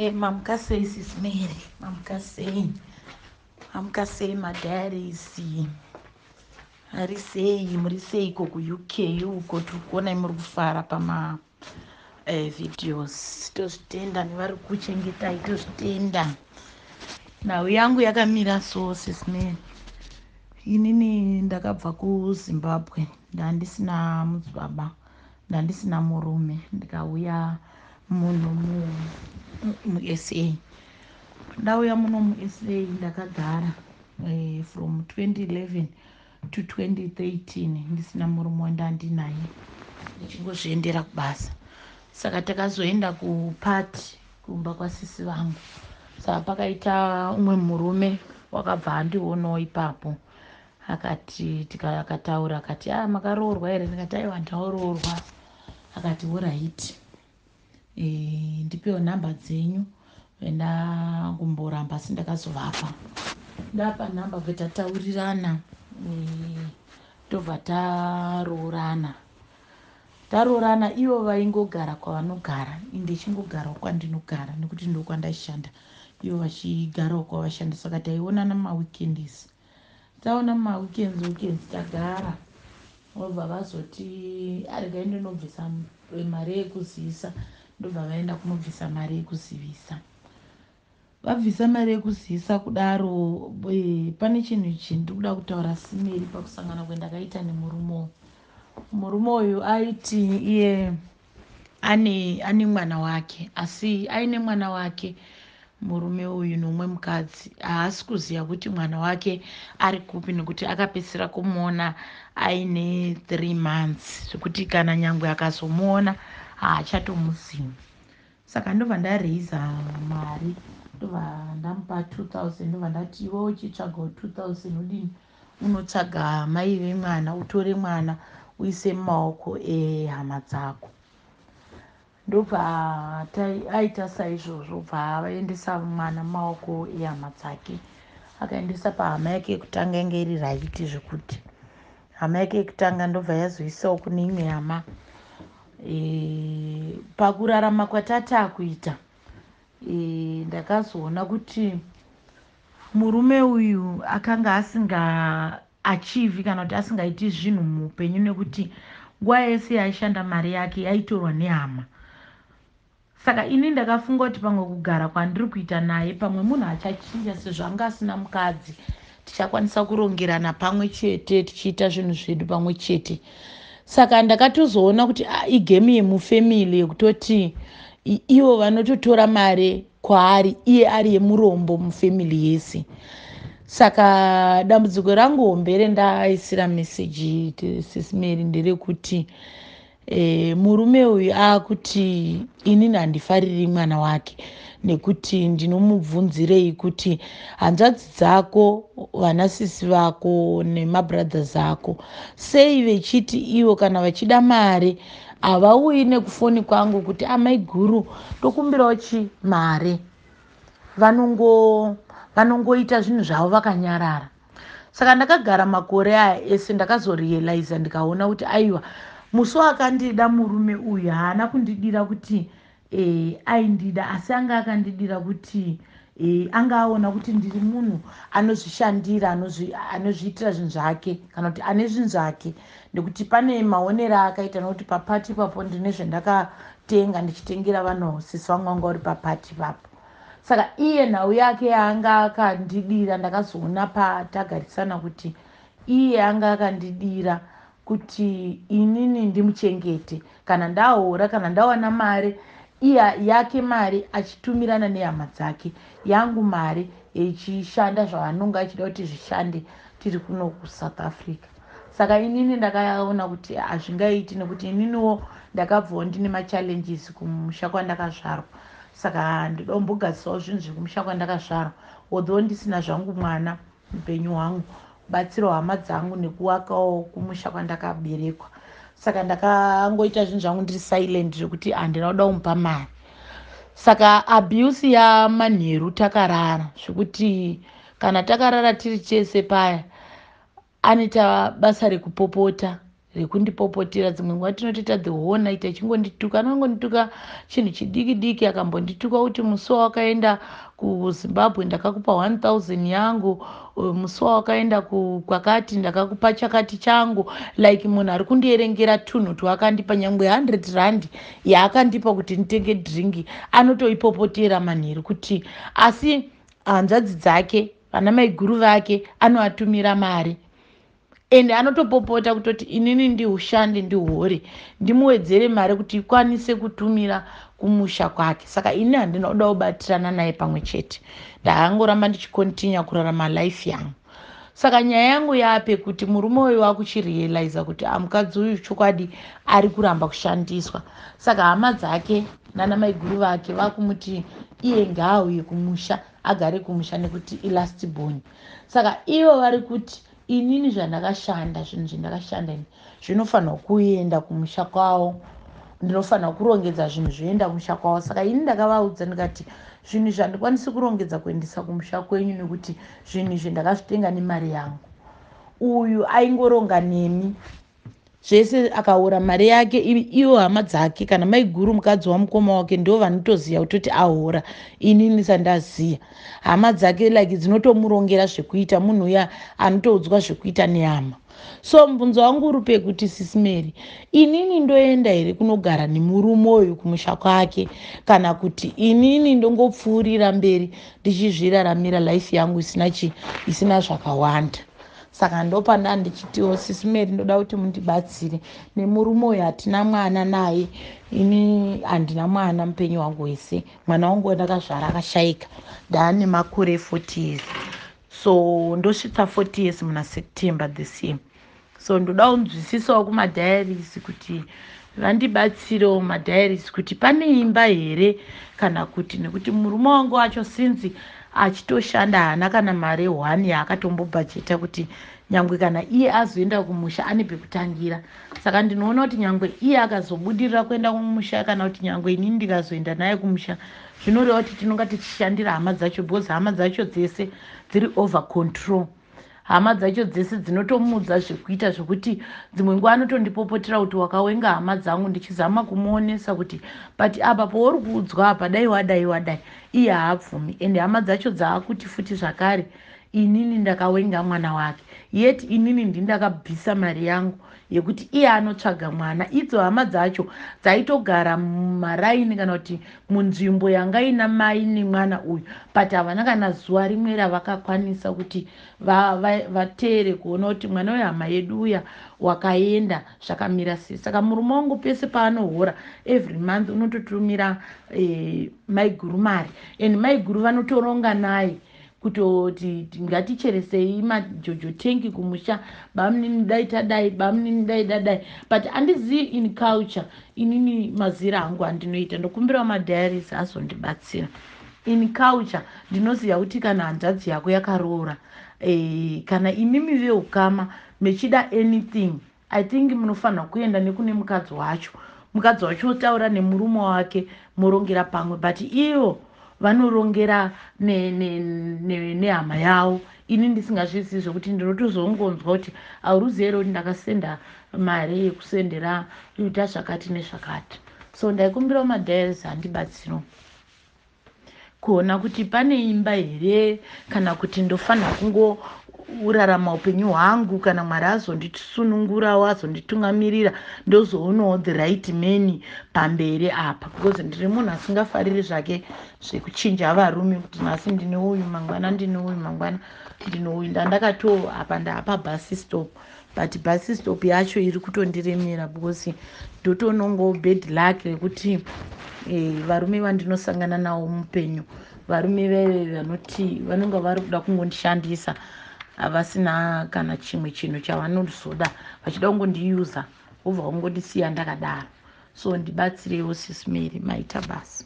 Mamukasei SIS MELLY, mamukasei madhairisi, muri seiko ku-UK uko tiri kuona muri kufara pama videos. Tozvitenda nevari kuchengetai, tozvitenda. Nhau yangu yakamira so SIS MELLY. Inini ndakabva kuZimbabwe, ndandisina mudzibaba, ndandisina murume, ndikauya muno mu-SA. Ndauya muno mu-SA ndakagara from 2011 to 2013 ndisina murume wandandinaye, ndichingozviendera kubasa. Saka takazoenda kupati kumba kwasisi vangu. Saka pakaita umwe murume wakabva andionawo ipapo, akataura akati makaroorwa here? Ndikati aiwa ndaroorwa. Akati alright, ndipewo nhamba dzenyu ndangomboramba asi ndakazovapa. Ndapa nhamba bva tataurirana, tobva taroorana. Ivo vaingogara kwavanogara, ndichingogarawo kwandinogara nekuti ndokwandashanda, ivo vachigarawo kwavashanda. Saka taionana maweekends. Taona maweekends tagara, vobva vazoti regai ndinobvisa mari yekuzivisa. Ndobva vaenda kunobvisa mari yekuzivisa. Vabvisa mari yekuzivisa kudaro, pane chinhu chindiri kuda kutaura SIMELLY pakusangana kwendakaita nemurume. Murume uyu aiti iye ane mwana wake, asi aine mwana wake murume uyu nomwe mukadzi. Haasi kuziva kuti mwana wake ari kupi, nekuti akapedzisira kumuona aine 3 months, zvekuti kana nyangwe akazomuona haachatomuzivi. Saka ndobva ndareiza mari, ndobva ndamupa 2000. Ndobva ndati iwe uchitsvagawo 2000 udini, unotsvaga mai vemwana, utore mwana uise mumaoko ehama dzako. Ndobva aita saizvozvo, bva vaendesa mwana mumaoko ehama dzake. Akaendesa pahama yake yekutanga, inge iri right, zvekuti hama yake yekutanga ndobva yazoisawo kune imwe hama. Pakurarama kwatata kuita, ndakazoona kuti murume uyu akanga asinga achievhi kana kuti asingaiti zvinhu muupenyu, nekuti nguva yese yaishanda mari yake yaitorwa nehama. Saka ini ndakafunga kuti pamwe kugara kwandiri kuita naye, pamwe munhu achachinja, sezvo anga asina mukadzi, tichakwanisa kurongerana pamwe chete, tichiita zvinhu zvedu pamwe chete. Saka ndakatozoona kuti igemi yemufamily yekutoti ivo vanototora mari kwaari, iye ari yemurombo mufamily yese. Saka dambudziko rangu hombe rendaisira meseji SIS MELLY nderekuti murume uyu akuti inini handifariri mwana wake, nekuti ndinomubvunzirei kuti hanzvadzi dzako, vanasisi vako nemabrothers ako sei vechiti ivo kana vachida mari havauyi nekufoni kwangu kuti amai guru tokumbirawo mari, vanongoita zvinhu zvavo vakanyarara. Saka ndakagara makore aya ese ndakazorealiza, ndikaona kuti aiwa, musi wakandida murume uyu haana kundidira kuti aindida, asi anga akandidira kuti anga aona kuti ndiri munhu anozvishandira, anozviitira zvinhu zvake, kana kuti ane zvinhu zvake, nekuti pane maonero akaita, nokuti papati ipapo ndine zvandakatenga ndichitengera vanhu sisi vangu vanga vari papati ipapo. Saka iye nhau yake yaanga akandidira, ndakazoona patagarisana kuti iye anga akandidira kuti inini ndimuchengete, kana ndahora, kana ndawana mari yake mari achitumirana nehama dzake, yangu mari ichishanda zvavanonga achida kuti zvishande tiri kuno kuSouth Africa. Saka inini ndakaona kuti hazvingaiti, nekuti ininiwo ndakabvawo ndine machallenges kumusha kwandakazvarwa. Saka ndidombogadzisawo zvinhu zvekumusha kwandakazvarwa, although ndisina zvangu mwana upenyu hwangu, kubatsirawo hama dzangu nekuwakawo kumusha kwandakaberekwa. Saka ndakangoita zvinhu zvangu ndiri silent, zvekuti handina kuda kumupa mari. Saka abuse yamanheru takarara, zvekuti kana takarara tiri chese paya, anoita basa rekupopota rekundipopotera. Dzimwe nguva tinotoita the whole night achingondituka, anongondituka chinhu chidiki diki, akambondituka kuti musi wakaenda kuZimbabwe ndakakupa 1000 yangu, musi wakaenda kwakati ndakakupa chakati changu. Like munhu ari kundierengera tunhu twakandipa, nyangwe 100 rand yaakandipa kuti nditenge dringi anotoipopotera manheru kuti, asi hanzvadzi dzake vana maiguru vake anoatumira mari ende anotopopota kutoti inini ndiushande ndihore ndimuwedzere mari kuti ikwanise kutumira kumusha kwake. Saka ini handinoda kubatirana naye pamwe chete, ndakangoramba ndichikontinya kurarama life yangu. Saka nyaya yangu yape kuti murume uyu wakuchirealiza kuti mukadzi uyu chokwadi ari kuramba kushandiswa. Saka hama dzake nana maiguru vake vakumuti iye ngaauye kumusha, agare kumusha nekuti ilast born. Saka ivo vari kuti inini zvandakashanda, zvinhu zvandakashanda zvinofanirwa kuenda kumusha kwavo, ndinofanirwa kurongedza zvinhu zvoenda kumusha kwavo. Saka ini ndakavaudza ndikati zvinhu zvandikwanisi kurongedza kuendesa kumusha kwenyu nekuti zvinhu izvi ndakazvitenga nemari yangu. Uyu aingoronga nemi zvese akaura mari yake. Ivo hama dzake kana maiguru mukadzi wamukoma wake ndo vanotoziva kutoti ahora, inini sandaziya. Hama dzake like dzinotomurongera zvekuita, munhu uya anotoudzwa zvekuita nehama. So mubvunzo wangu uri pekuti Sis Mary, inini ndoenda here kunogara nemurume uyu kumusha kwake, kana kuti inini ndongopfuurira mberi ndichizviraramira life yangu isina zvakawanda? Saka ndopanda ndichitiwo Sis Mary ndoda kuti mundibatsire nemurume uyu hatina mwana naye. Ini handina mwana mupenyu wangu wese, mwana wangu ndakazvara akashayika, ndaane makore 40 years. So ndosvitsa 40 years muna September this year. So ndoda kunzwisisawo kumadiaries kuti vandibatsirewo madiaries kuti pane imba here, kana kuti nekuti murume wangu wacho sinzi achitoshanda haana kana mari 1 yaakatombobhajeta kuti nyangwe kana iye azoenda kumusha ane pekutangira. Saka ndinoona kuti nyangwe iye akazobudirira kuenda kumusha, kana kuti nyangwe inini ndikazoenda naye kumusha, zvinoreva kuti tinonga tichishandira hama dzacho, because hama dzacho dzese dziri over control. Hama dzacho dzese dzinotomudza zvekuita zvokuti dzimwe nguva anotondipopotera kuti wakawenga hama dzangu, ndichizama kumuonesa kuti but apa pauri kuudzwa apa dai wadai iye haabvumi. Ende hama dzacho dzaakuti futi zvakare inini ndakawenga mwana wake, yet inini ndindakabvisa mari yangu yekuti iye anotsvaga mwana. Idzo hama dzacho dzaitogara mumaraini kana kuti munzvimbo yanga ina mai nemwana uyu, but havana kana zuva rimwe ravakakwanisa kuti vateere kuona kuti mwana wehama yedu uya wakaenda zvakamira sei. Saka murume wangu pese paanohora every month unototumira maiguru mari, and maiguru vanotoronga naye kutoti ngaticheresei majojo tengi kumusha, bamunini dai tadai, bamunini dai dadai. But handizivi in culture inini mazira angu andinoita. Ndokumbira madiaries azondibatsira. In culture ndinoziva kuti kana hanzvadzi yako yakaroora, kana imimi veukama mechida anything, I think munofanira kuenda nekune mukadzi wacho. Mukadzi wacho otaura nemurume wake morongera pamwe, but ivo vanorongera nehama yavo. Ini ndisingazvizivi zvokuti ndinotozongonzwa kuti auruziero kuti ndakasenda mari yekusendera uita zvakati nezvakati. So ndaikumbira madiaries handibatsiro kuona kuti pane imba here, kana kuti ndofanira kungorarama upenyu hwangu, kana Mwari azondisunungurawo azonditungamirira ndozoonawo the right man pamberi apa, because ndiri munhu asingafariri zvake zvekuchinja varume kuti nhasi ndine uyu, mangwana ndine uyu, mangwana ndine uyu. Ndandakato apa ndaapa bus stop, but bus stop yacho iri kutondiremera because ndotonongo bad luck rekuti varume vandinosangana navo mupenyu, varume vanoti vanonga vari kuda kungondishandisa, havasina kana chimwe chinhu chavanozoda, vachida kungondiuza vobva vangondisiya ndakadaro. So ndibatsirewo Sis Mary, maita basi.